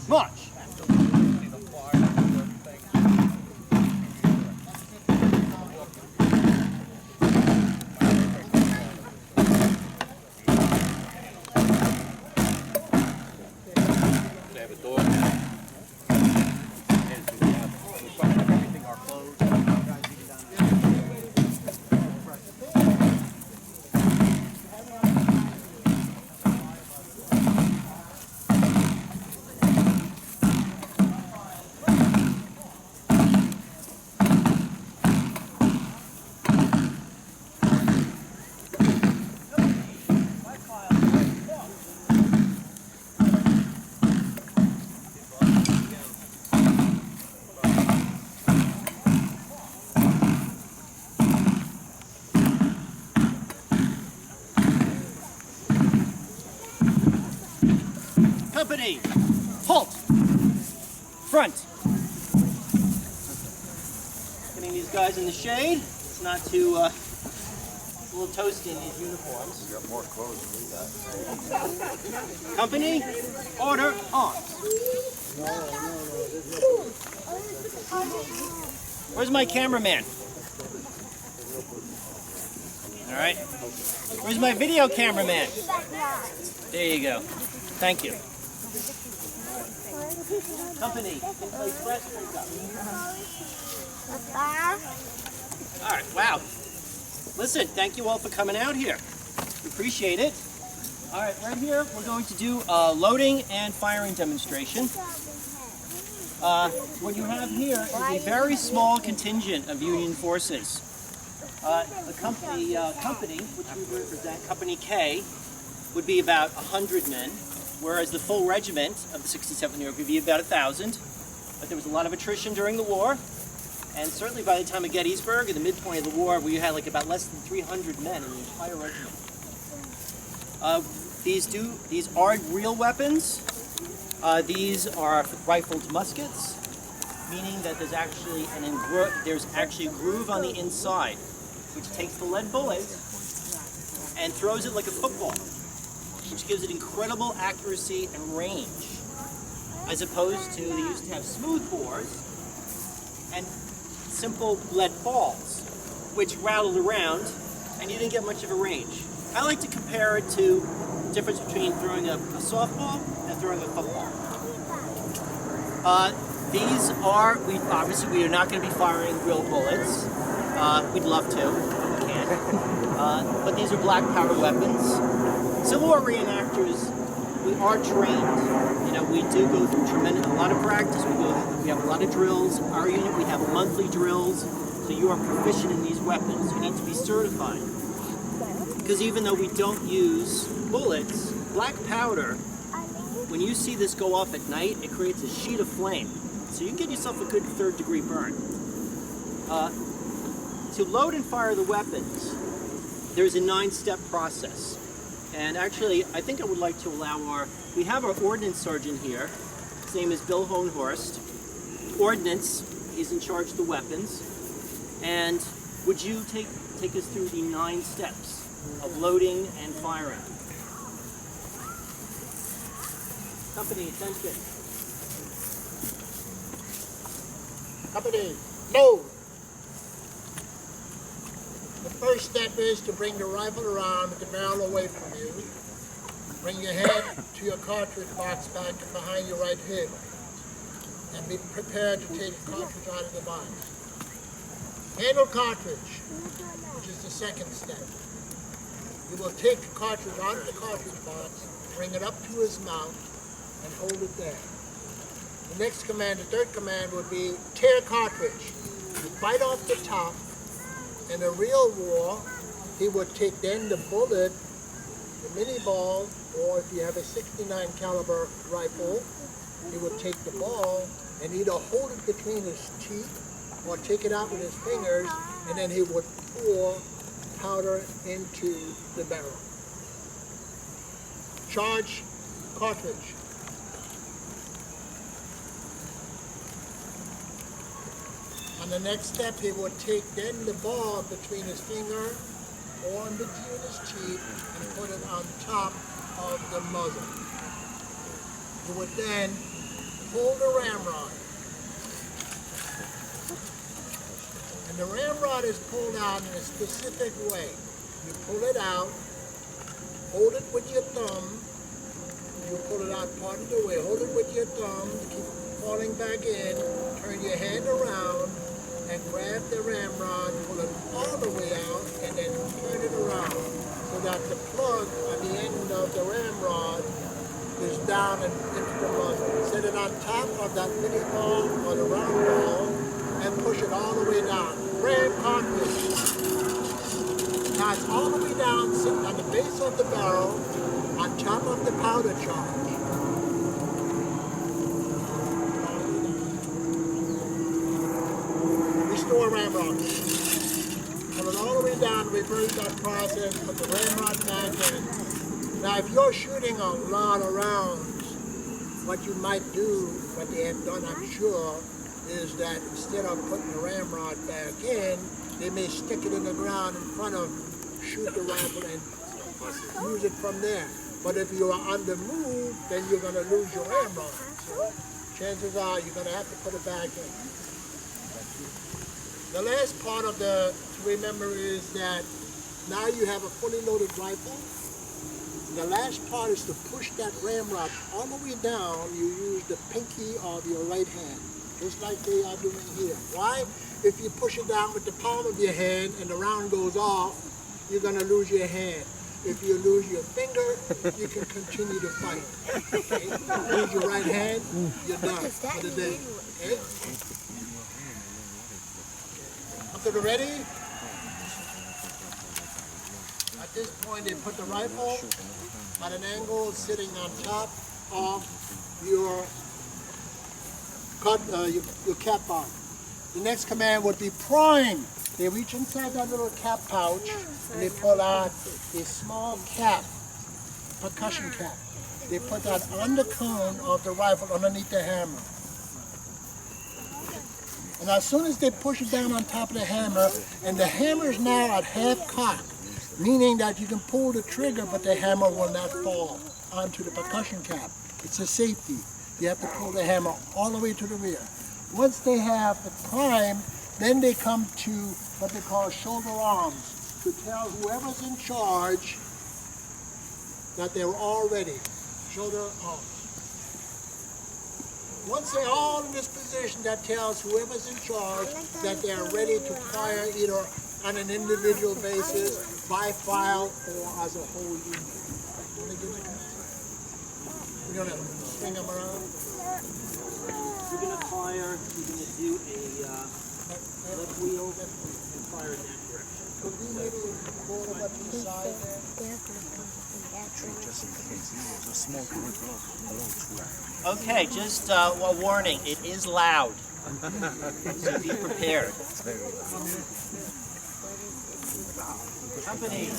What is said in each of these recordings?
March. They have a door now. Everything are closed. Company, halt. Front. Getting these guys in the shade. It's not too, it's a little toasty in these uniforms. We got more clothes than we got. Company, order, arms. Where's my cameraman? All right. Where's my video cameraman? There you go. Thank you. Company, all right, wow. Listen, thank you all for coming out here. We appreciate it. All right, right here, we're going to do a loading and firing demonstration. What you have here is a very small contingent of Union forces. The company, which we represent, Company K, would be about 100 men, whereas the full regiment of the 67th New York would be about 1,000. But there was a lot of attrition during the war, and certainly by the time of Gettysburg, at the midpoint of the war, we had like about less than 300 men in the entire regiment. These are real weapons. These are rifled muskets, meaning that there's actually a groove on the inside, which takes the lead bullet and throws it like a football, which gives it incredible accuracy and range, as opposed to they used to have smooth bores and simple lead balls, which rattled around and you didn't get much of a range. I like to compare it to the difference between throwing a softball and throwing a football. We are not going to be firing real bullets. We'd love to, but we can't. But these are black powder weapons. Civil War reenactors, we are trained. You know, we do go through a lot of practice. We have a lot of drills. Our unit, we have monthly drills. So you are proficient in these weapons. You need to be certified. Because even though we don't use bullets, black powder, when you see this go off at night, it creates a sheet of flame. So you can get yourself a good 3rd-degree burn. To load and fire the weapons, there's a 9-step process. And actually, I think I would like to allow we have our Ordnance Sergeant here. His name is Bill Hohnhorst. Ordnance, he's in charge of the weapons. And would you take us through the 9 steps of loading and firing? Company, attention. Company, load. The first step is to bring the rifle around with the barrel away from you. Bring your head to your cartridge box back behind your right hip. And be prepared to take the cartridge out of the box. Handle cartridge, which is the second step. You will take the cartridge out of the cartridge box, bring it up to his mouth, and hold it there. The next command, the third command, would be tear cartridge. You bite off the top. In a real war, he would take then the bullet, the mini ball, or if you have a 69 caliber rifle, he would take the ball and either hold it between his teeth or take it out with his fingers, and then he would pour powder into the barrel. Charge cartridge. On the next step, he would take then the ball between his finger or in between his teeth and put it on top of the muzzle. He would then pull the ramrod. And the ramrod is pulled out in a specific way. You pull it out, hold it with your thumb. You pull it out part of the way. Hold it with your thumb, keep falling back in. Turn your hand around and grab the ramrod, pull it all the way out, and then turn it around so that the plug on the end of the ramrod is down and into the muzzle. Set it on top of that mini ball or the round ball and push it all the way down. Ram cartridge. Now it's all the way down, sitting on the base of the barrel, on top of the powder charge. Restore ramrod. Pull it all the way down, reverse that process, put the ramrod back in. Now if you're shooting a lot of rounds, what you might do, what they have done I'm sure, is that instead of putting the ramrod back in, they may stick it in the ground in front of, shoot the rifle and use it from there. But if you are on the move, then you're going to lose your ramrod. So chances are you're going to have to put it back in. The last part of to remember is that now you have a fully loaded rifle. The last part is to push that ramrod all the way down. You use the pinky of your right hand, just like they are doing here. Why? If you push it down with the palm of your hand and the round goes off, you're going to lose your hand. If you lose your finger, you can continue to fight. Okay? Lose your right hand, you're done for the day. Okay? Up to the ready? At this point, they put the rifle at an angle sitting on top of your cap bar. The next command would be prime. They reach inside that little cap pouch and they pull out a small cap, percussion cap. They put that on the cone of the rifle underneath the hammer. And as soon as they push it down on top of the hammer, and the hammer is now at half cock, meaning that you can pull the trigger but the hammer will not fall onto the percussion cap. It's a safety. You have to pull the hammer all the way to the rear. Once they have the prime, then they come to what they call shoulder arms to tell whoever's in charge that they're all ready. Shoulder arms. Once they're all in this position, that tells whoever's in charge that they're ready to fire either on an individual basis, by file, or as a whole unit. Want to give the command? We're going to swing them around. You're going to fire, you're going to do a left wheel and fire in that direction. Could we maybe go over to the side there? Okay, just a warning, it is loud, so be prepared. Company.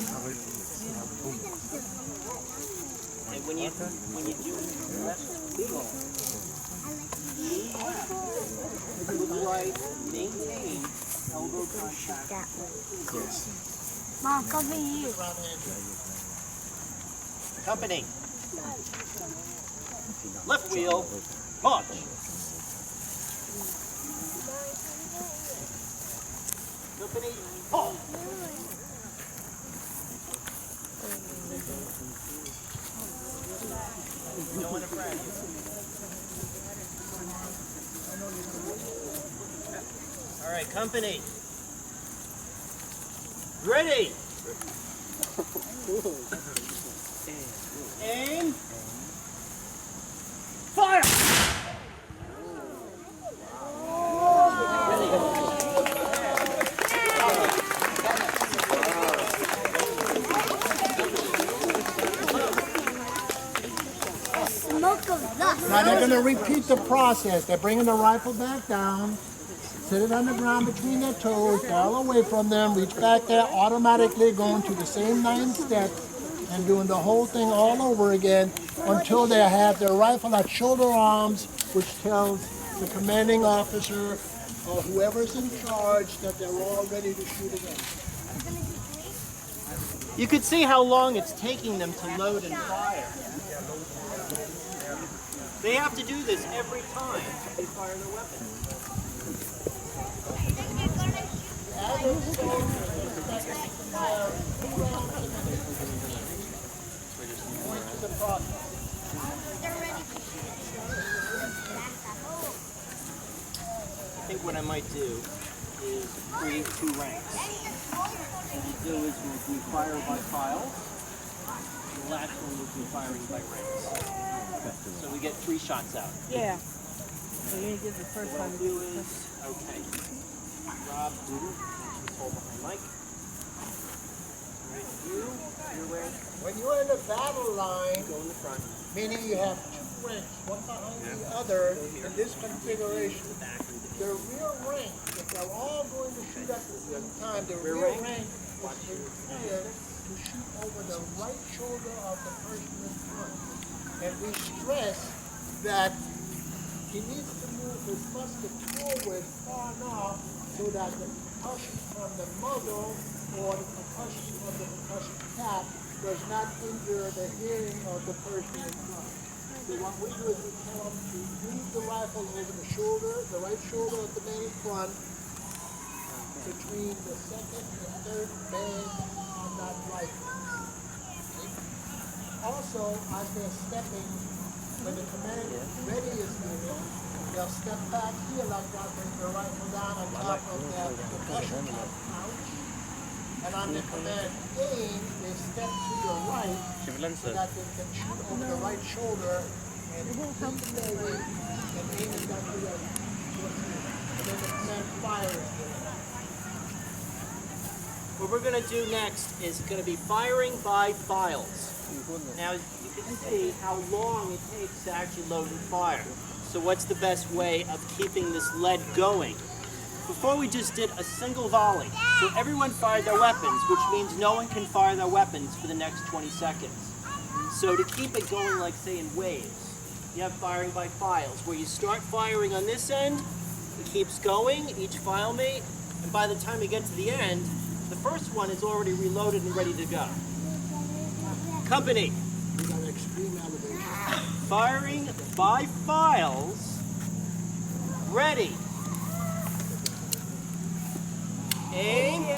And when you do left wheel, to the right, maintain elbow contact. Mom, come here. Company. Left wheel, march. Company, halt. No one afraid. All right, company. Ready. Aim. Fire! Now they're going to repeat the process. They're bringing the rifle back down, sit it on the ground between their toes, fall away from them, reach back there, automatically going to the same 9 steps and doing the whole thing all over again until they have their rifle at shoulder arms, which tells the commanding officer or whoever's in charge that they're all ready to shoot again. You could see how long it's taking them to load and fire. They have to do this every time they fire their weapon. I think what I might do is create 2 ranks. What we'll do is we'll do fire by files. The last one will be firing by ranks. So we get 3 shots out. Yeah. So you're gonna give the first What one. I'll do is, okay, Rob, just hold behind Mike. Right, you're where? When you're in the battle line, Go in the front. meaning you have 2 ranks, one behind the other, in this configuration, the rear rank, if they're all going to shoot at the same time, the rear rank is required to shoot over the right shoulder of the person in front. And we stress that he needs to move his musket forward far enough so that the percussion from the muzzle or the percussion from the percussion cap does not injure the hearing of the person in front. So what we do is we tell him to move the rifle over the shoulder, the right shoulder of the man in front, between the second and third man on that rifle. Also, as they're stepping, when the command ready is given, they'll step back here like that, bring the rifle down on top of their percussion cap pouch. And on the command aim, they step to the right so that they can shoot over the right shoulder and keep their weight and aim it down to the and then the command fire is given. What we're going to do next is going to be firing by files. Now, you can see how long it takes to actually load and fire. So what's the best way of keeping this lead going? Before we just did a single volley. So everyone fired their weapons, which means no one can fire their weapons for the next 20 seconds. So to keep it going, like say in waves, you have firing by files, where you start firing on this end, it keeps going, each file mate, and by the time you get to the end, the first one is already reloaded and ready to go. Company. We got extreme elevation. Firing by files. Ready. Aim.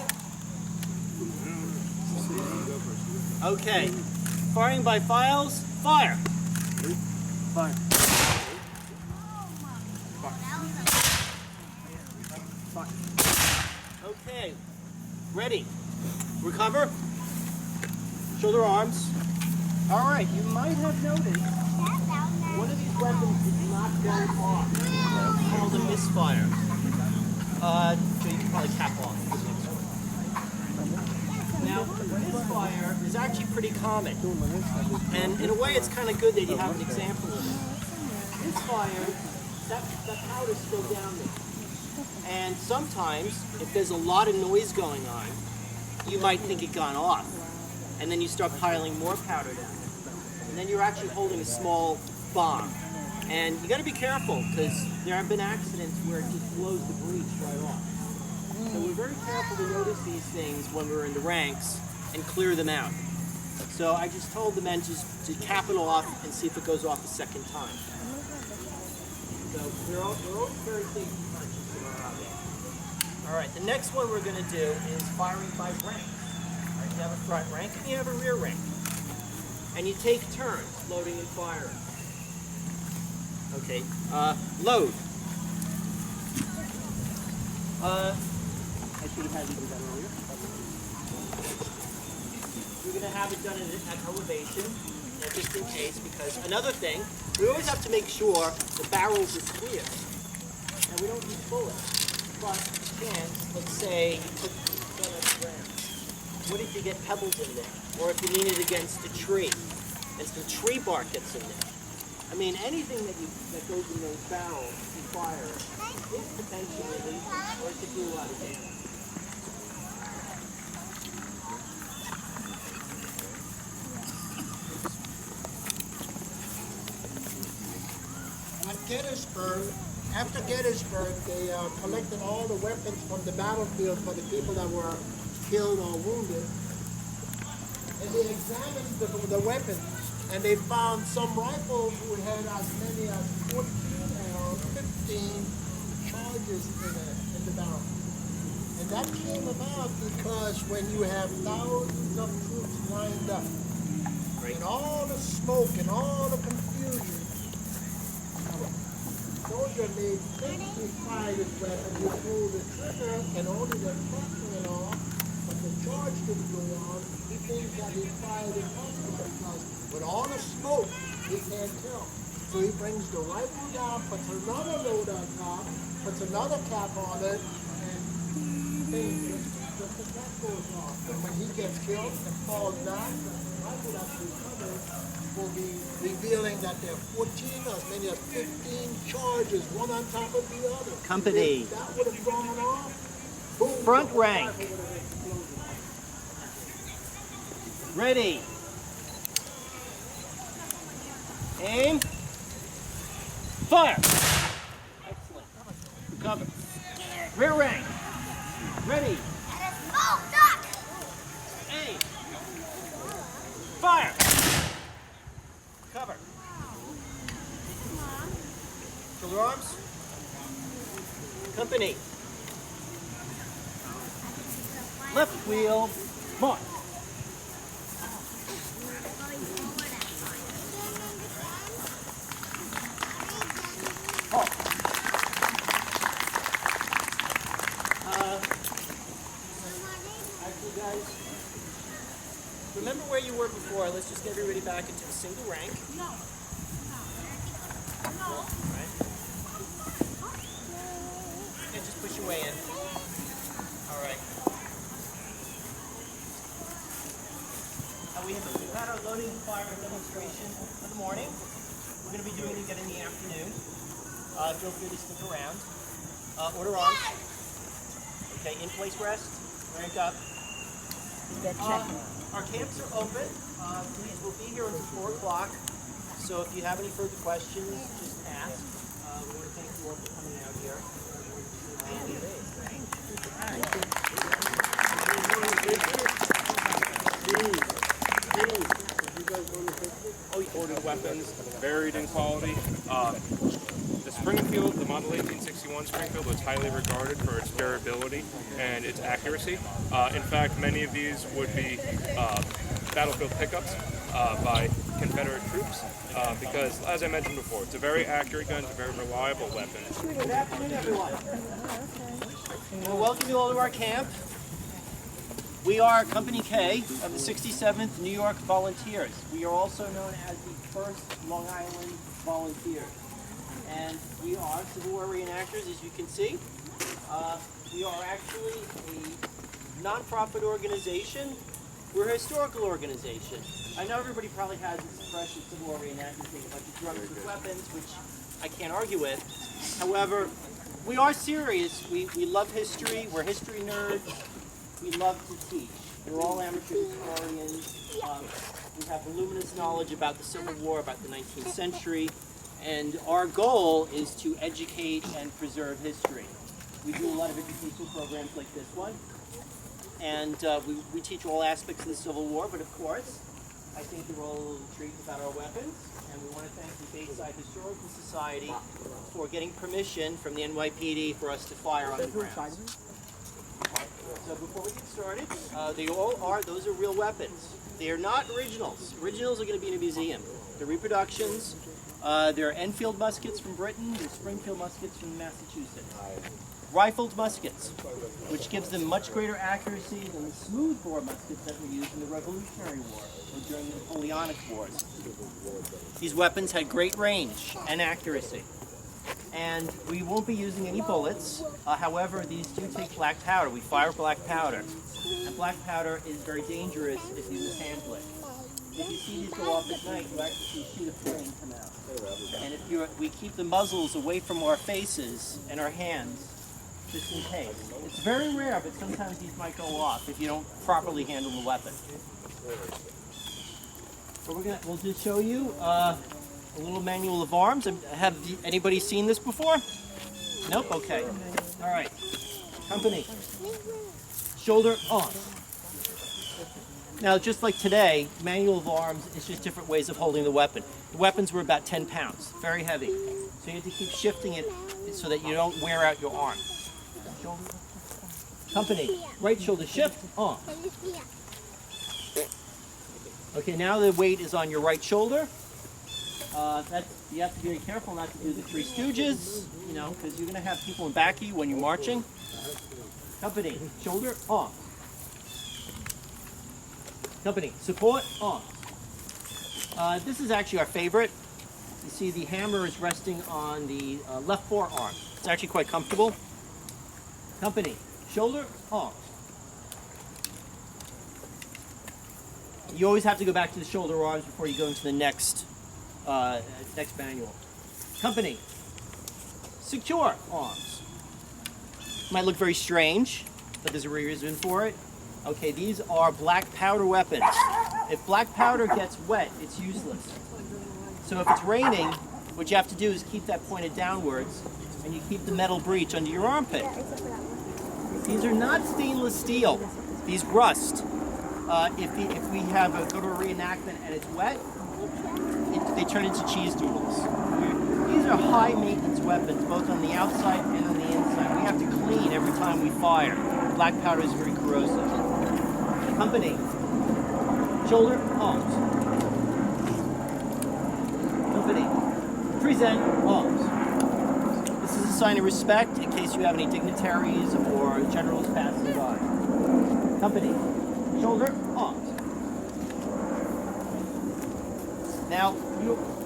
Okay. Firing by files. Fire. Fire. Fire. Okay. Ready. Recover. Shoulder arms. All right. You might have noticed one of these weapons did not go off. It's called a misfire. So you can probably cap off. Now, misfire is actually pretty common. And in a way, it's kind of good that you have an example of it. Misfire, that powder's still down there. And sometimes, if there's a lot of noise going on, you might think it gone off. And then you start piling more powder down. And then you're actually holding a small bomb. And you got to be careful, because there have been accidents where it just blows the breech right off. So we're very careful to notice these things when we're in the ranks and clear them out. So I just told the men just to cap it off and see if it goes off a second time. So we're always very safety conscious in our outfit. All right, the next one we're going to do is firing by rank. All right, you have a front rank and you have a rear rank. And you take turns loading and firing. Okay, load. I should have had you do that earlier. We're going to have it done at elevation, just in case, because another thing, we always have to make sure the barrels are clear. And we don't use bullets. But, chance, let's say you put the gun on the ground. What if you get pebbles in there? Or if you lean it against a tree, and some tree bark gets in there? I mean, anything that goes in those barrels you fire is potentially lethal, or it could do a lot of damage. At Gettysburg, after Gettysburg, they collected all the weapons from the battlefield for the people that were killed or wounded. And they examined the weapons. And they found some rifles who had as many as 14 or 15 charges in the barrel. And that came about because when you have thousands of troops lined up, and all the smoke and all the confusion, the soldier may think he fired his weapon, you pull the trigger, and only the tracking and all, but the charge didn't go on. He thinks that he fired it possible because with all the smoke, he can't tell. So he brings the rifle down, puts another load on top, puts another cap on it, and just the cap goes off. And when he gets killed and falls down, the rifle that's recovered will be revealing that there are 14 or as many as 15 charges, one on top of the other. Company. If that would have gone off, boom, Front the whole rank. rifle would have exploded. Ready. Aim. Fire. Excellent. Recover. Rear rank. Ready. Aim. Fire. Cover. Shoulder arms. Company. Left wheel. March. Halt. Actually, guys, remember where you were before. Let's just get everybody back into a single rank. Right? And just push your way in. All right. We've had our loading and firing demonstration for the morning. We're going to be doing it again in the afternoon. Feel free to stick around. Order arms. Okay, in place rest. Rank up. Our camps are open. Please, we'll be here until 4 o'clock. So if you have any further questions, just ask. We want to thank you all for coming out here. Imported weapons, varied in quality. The Springfield, the Model 1861 Springfield, was highly regarded for its durability and its accuracy. In fact, many of these would be battlefield pickups by Confederate troops because, as I mentioned before, it's a very accurate gun, it's a very reliable weapon. Good afternoon, everyone. Well, welcome you all to our camp. We are Company K of the 67th New York Volunteers. We are also known as the 1st Long Island Volunteers. And we are Civil War reenactors, as you can see. We are actually a non-profit organization. We're a historical organization. I know everybody probably has this expression, Civil War reenactors being a bunch of drunks with weapons, which I can't argue with. However, we are serious. We love history. We're history nerds. We love to teach. We're all amateur historians. We have voluminous knowledge about the Civil War, about the 19th century, and our goal is to educate and preserve history. We do a lot of educational programs like this one, and we teach all aspects of the Civil War, but of course, I think you're all intrigued about our weapons, and we want to thank the Bayside Historical Society for getting permission from the NYPD for us to fire on the grounds. So before we get started, those are real weapons. They are not originals. Originals are going to be in a museum. They're reproductions. They're Enfield muskets from Britain. They're Springfield muskets from Massachusetts. Rifled muskets, which gives them much greater accuracy than the smooth bore muskets that were used in the Revolutionary War or during the Napoleonic Wars. These weapons had great range and accuracy. And we won't be using any bullets. However, these do take black powder. We fire black powder. And black powder is very dangerous if you mishandle it. If you see these go off at night, you actually shoot a flame come out. And if we keep the muzzles away from our faces and our hands, just in case. It's very rare, but sometimes these might go off if you don't properly handle the weapon. So we'll just show you a little manual of arms. Have anybody seen this before? Nope? Okay. All right. Company. Shoulder on. Now, just like today, manual of arms is just different ways of holding the weapon. The weapons were about 10 pounds, very heavy. So you have to keep shifting it so that you don't wear out your arm. Company, right shoulder shift, on. Okay, now the weight is on your right shoulder. You have to be very careful not to do the Three Stooges, you know, because you're going to have people in back of you when you're marching. Company, shoulder, on. Company, support, on. This is actually our favorite. You see the hammer is resting on the left forearm. It's actually quite comfortable. Company, shoulder, on. You always have to go back to the shoulder arms before you go into the next manual. Company, secure arms. Might look very strange, but there's a reason for it. Okay, these are black powder weapons. If black powder gets wet, it's useless. So if it's raining, what you have to do is keep that pointed downwards, and you keep the metal breech under your armpit. These are not stainless steel. These rust. If we go to a reenactment and it's wet, they turn into cheese doodles. These are high maintenance weapons, both on the outside and on the inside. We have to clean every time we fire. Black powder is very corrosive. Company, shoulder, arms. Company, present, arms. This is a sign of respect in case you have any dignitaries or generals passing by. Company, shoulder, arms. Now,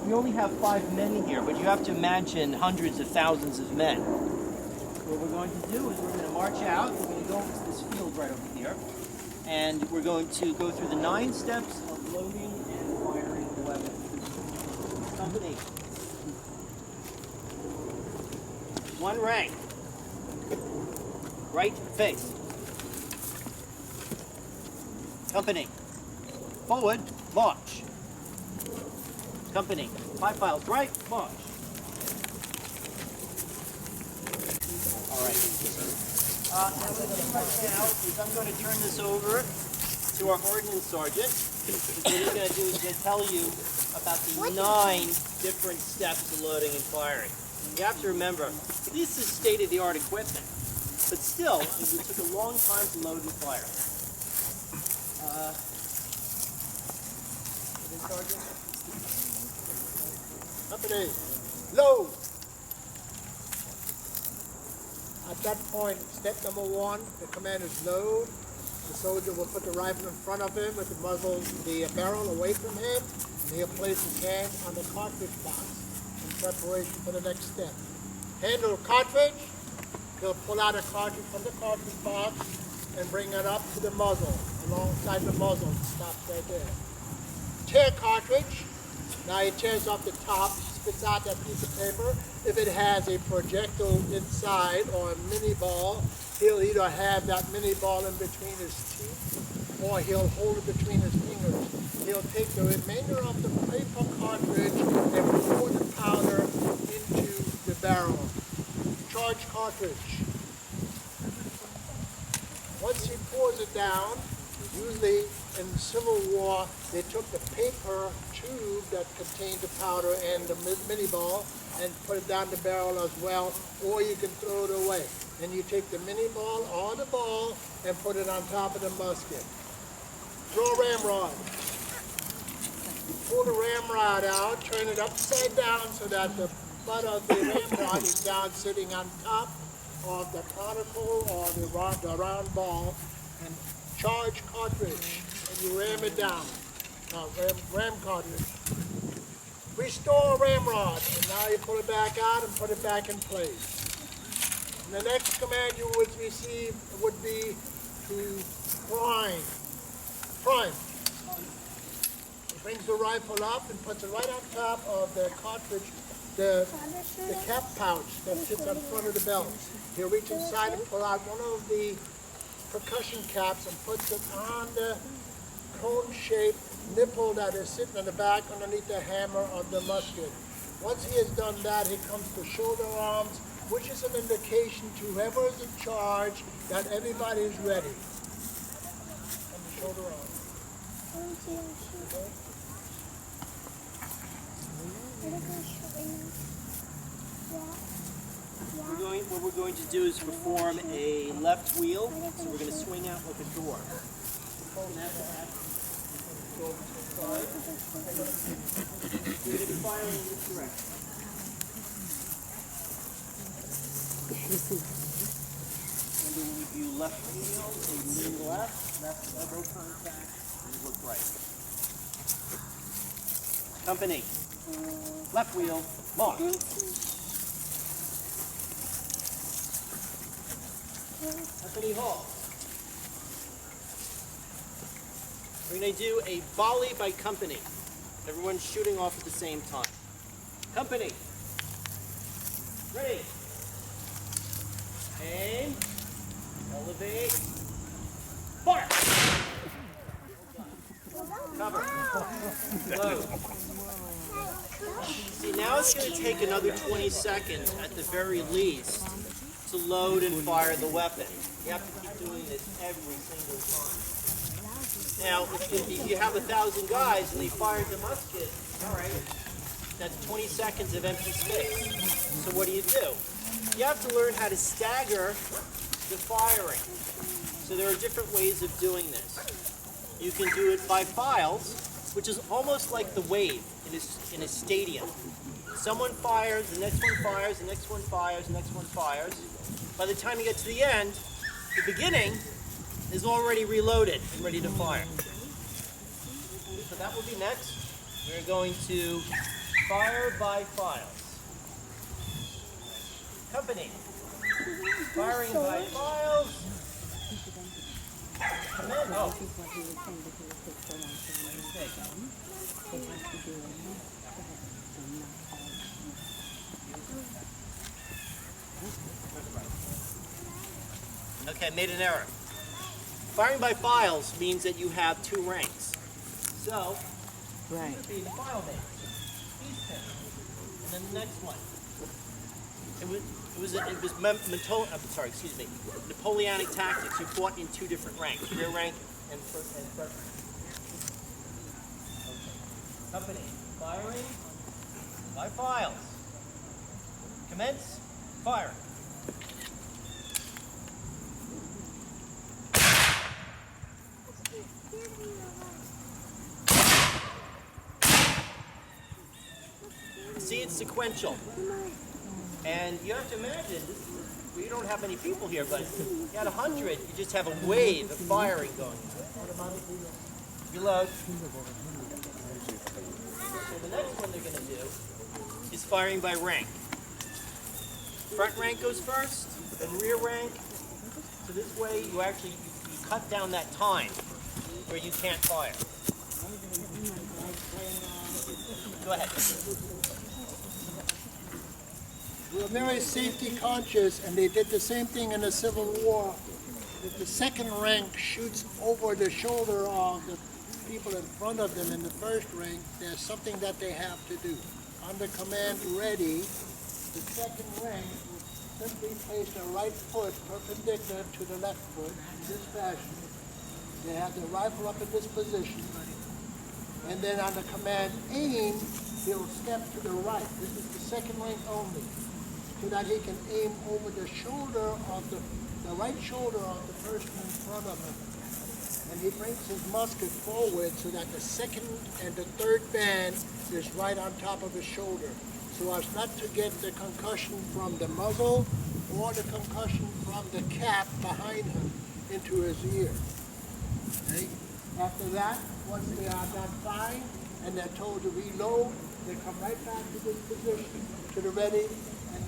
we only have 5 men here, but you have to imagine hundreds of thousands of men. What we're going to do is we're going to march out. We're going to go into this field right over here, and we're going to go through the 9 steps of loading and firing the weapon. Company. 1 rank. Right face. Company. Forward, march. Company. 5 files right, march. All right. Now what I'm going to do right now is I'm going to turn this over to our ordnance sergeant. What he's going to do is going to tell you about the 9 different steps of loading and firing. You have to remember, this is state-of-the-art equipment, but still, it took a long time to load and fire. Sergeant? Company, load. At that point, step number 1, the command is load. The soldier will put the rifle in front of him with the barrel away from him, and he'll place his hand on the cartridge box in preparation for the next step. Handle the cartridge, he'll pull out a cartridge from the cartridge box and bring it up to the muzzle, alongside the muzzle. It stops right there. Tear cartridge. Now he tears off the top, spits out that piece of paper. If it has a projectile inside or a mini ball, he'll either have that mini ball in between his teeth or he'll hold it between his fingers. He'll take the remainder of the paper cartridge and pour the powder into the barrel. Charge cartridge. Once he pours it down, usually in the Civil War, they took the paper tube that contained the powder and the mini ball and put it down the barrel as well, or you can throw it away. Then you take the mini ball or the ball and put it on top of the musket. Draw a ramrod. You pull the ramrod out, turn it upside down so that the butt of the ramrod is down sitting on top of the particle or the round ball, and charge cartridge. And you ram it down. Ram cartridge. Restore ramrod, and now you pull it back out and put it back in place. And the next command you would receive would be to prime. Prime. He brings the rifle up and puts it right on top of the cartridge, the cap pouch that sits on front of the belt. He'll reach inside and pull out one of the percussion caps and puts it on the cone-shaped nipple that is sitting in the back underneath the hammer of the musket. Once he has done that, he comes to shoulder arms, which is an indication to whoever is in charge that everybody is ready. And the shoulder arms. What we're going to do is perform a left wheel. So we're going to swing out like a door. Go over to the side. You're going to be firing in this direction. And then you left wheel, so you lean left, elbow contact, and you look right. Company. Left wheel, mark. Company halt. We're going to do a volley by company. Everyone's shooting off at the same time. Company. Ready. Aim. Elevate. Fire. Cover. Load. See, now it's going to take another 20 seconds at the very least to load and fire the weapon. You have to keep doing this every single time. Now, if you have 1,000 guys and they fired the musket, all right, that's 20 seconds of empty space. So what do? You have to learn how to stagger the firing. So there are different ways of doing this. You can do it by files, which is almost like the wave in a stadium. Someone fires, the next one fires, the next one fires, the next one fires. By the time you get to the end, the beginning is already reloaded and ready to fire. So that will be next. We're going to fire by files. Company. Firing by files. Come in. Oh. Okay, made an error. Firing by files means that you have 2 ranks. So, Right. it would be the file name, these 10, and then the next one. Napoleonic tactics. You fought in 2 different ranks, rear rank and front rank. Okay. Company, firing by files. Commence, fire. See, it's sequential. And you have to imagine, we don't have many people here, but you had 100, you just have a wave of firing going. Reload. So the next one they're going to do is firing by rank. Front rank goes first, then rear rank. So this way you actually you cut down that time where you can't fire. Go ahead. We're very safety conscious, and they did the same thing in the Civil War. If the second rank shoots over the shoulder of the people in front of them in the first rank, there's something that they have to do. On the command ready, the second rank will simply place their right foot perpendicular to the left foot in this fashion. They have their rifle up in this position. And then on the command aim, he'll step to the right. This is the second rank only, so that he can aim over the shoulder of the right shoulder of the person in front of him. And he brings his musket forward so that the second and the third band is right on top of his shoulder, so as not to get the concussion from the muzzle or the concussion from the cap behind him into his ear. Okay? After that, once they are done firing and they're told to reload, they come right back to this position, to the ready, and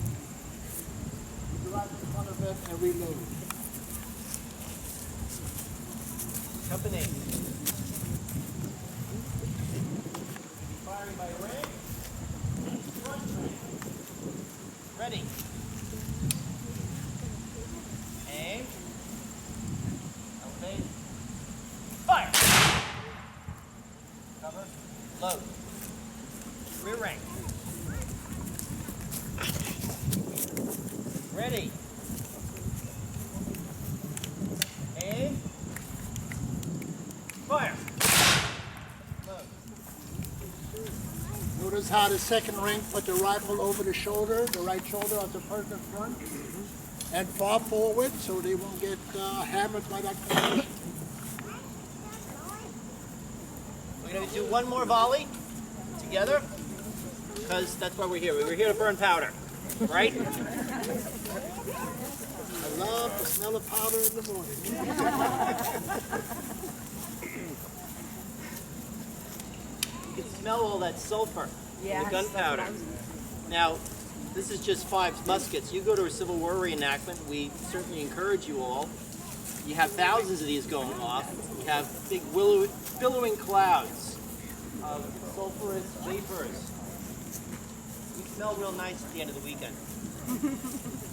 right in front of it and reload. Company. Firing by rank. Front rank. Ready. Aim. Elevate. Fire. Cover. Load. Rear rank. Ready. Aim. Fire. is how the second ring put the rifle over the shoulder, the right shoulder of the person in front, and far forward so they won't get hammered by that concussion. We're going to do one more volley together, because that's why we're here. We're here to burn powder, right? I love the smell of powder in the morning. You can smell all that sulfur, Yeah. the gunpowder. Now, this is just 5 muskets. You go to a Civil War reenactment, we certainly encourage you all. You have thousands of these going off. You have big billowing clouds of sulfurous vapors. You smell real nice at the end of the weekend.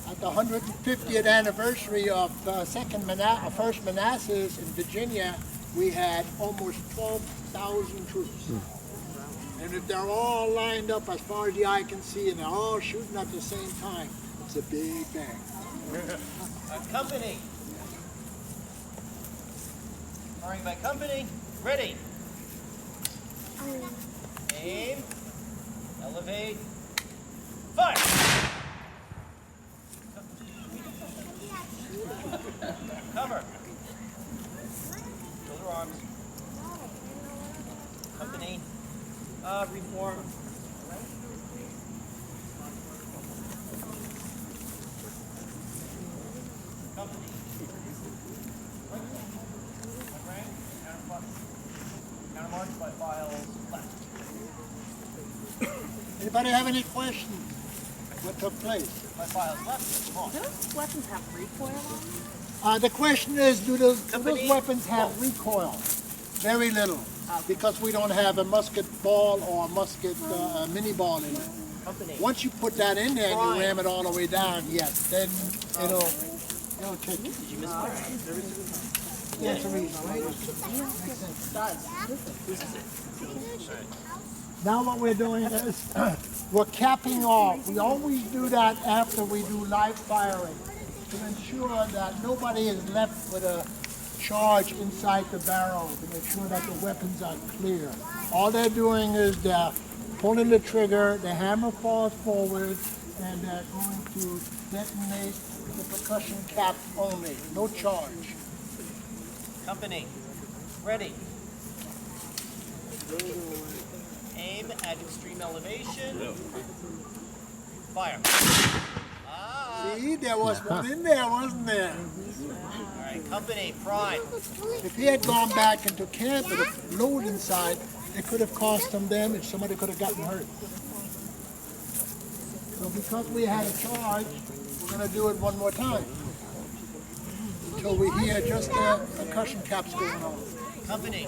At the 150th anniversary of First Manassas in Virginia, we had almost 12,000 troops. And if they're all lined up as far as the eye can see and they're all shooting at the same time, it's a big bang. Company. Firing by company. Ready. Aim. Elevate. Fire. Cover. Shoulder arms. Company. Reform. Company. Countermarch by files left. Anybody have any questions? What took place? By files left. Come on. Do those weapons have recoil on them? The question is, do those Company. weapons have recoil? Very little, because we don't have a musket ball or a musket mini ball in it. Company. Once you put that in there and Fine. you ram it all the way down, yes, then it'll take it. Did you miss one? That's the reason, right? Now what we're doing is we're capping off. We always do that after we do live firing to ensure that nobody is left with a charge inside the barrel, to make sure that the weapons are clear. All they're doing is they're pulling the trigger, the hammer falls forward, and they're going to detonate the percussion cap only, no charge. Company. Ready. Aim at extreme elevation. Fire. See, there was one in there, wasn't there? All right, company, prime. If he had gone back into camp with a load inside, it could have caused some damage. Somebody could have gotten hurt. So because we had a charge, we're going to do it one more time until we hear just the percussion caps going on. Company.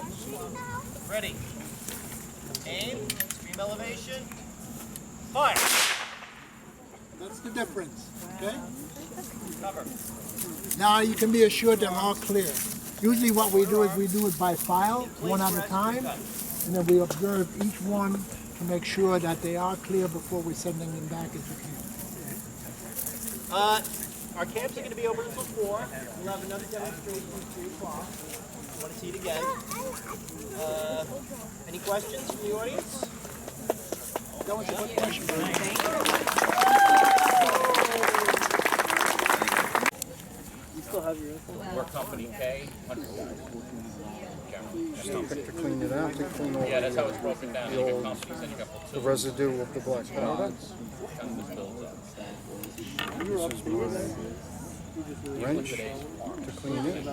Ready. Aim, extreme elevation. Fire. That's the difference, okay? Cover. Now you can be assured they're all clear. Usually what we do is we do it by file, one at a time, and then we observe each one to make sure that they are clear before we're sending them back into camp. Our camps are going to be open until 4. We'll have another demonstration at 3 o'clock. I want to see it again. Any questions from the audience? That was a good question. You still have your We're company K, 100 guys. to clean it out, to clean all Yeah, that's how it's broken down. You got companies, then you got the platoons. residue of the black powder. Kind of just builds up. Wrench to clean it.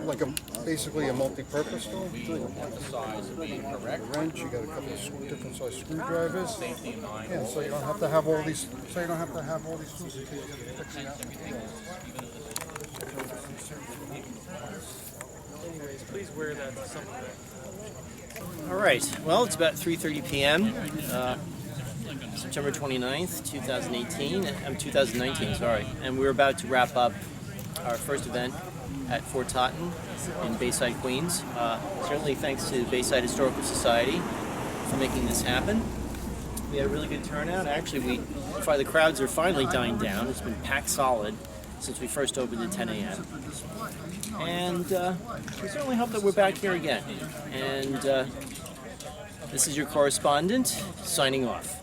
Like basically a multi-purpose tool. We want the size to be correct. Wrench, you got a couple of different size screwdrivers. Safety in mind. Yeah, so you don't have to have all these. So you don't have to have all these tools. Please wear that to some All right. Well, it's about 3:30 p.m. September 29th, 2019, sorry. And we're about to wrap up our first event at Fort Totten in Bayside, Queens. Certainly thanks to the Bayside Historical Society for making this happen. We had a really good turnout. Actually, the crowds are finally dying down. It's been packed solid since we first opened at 10 a.m. And we certainly hope that we're back here again. And This is your correspondent signing off.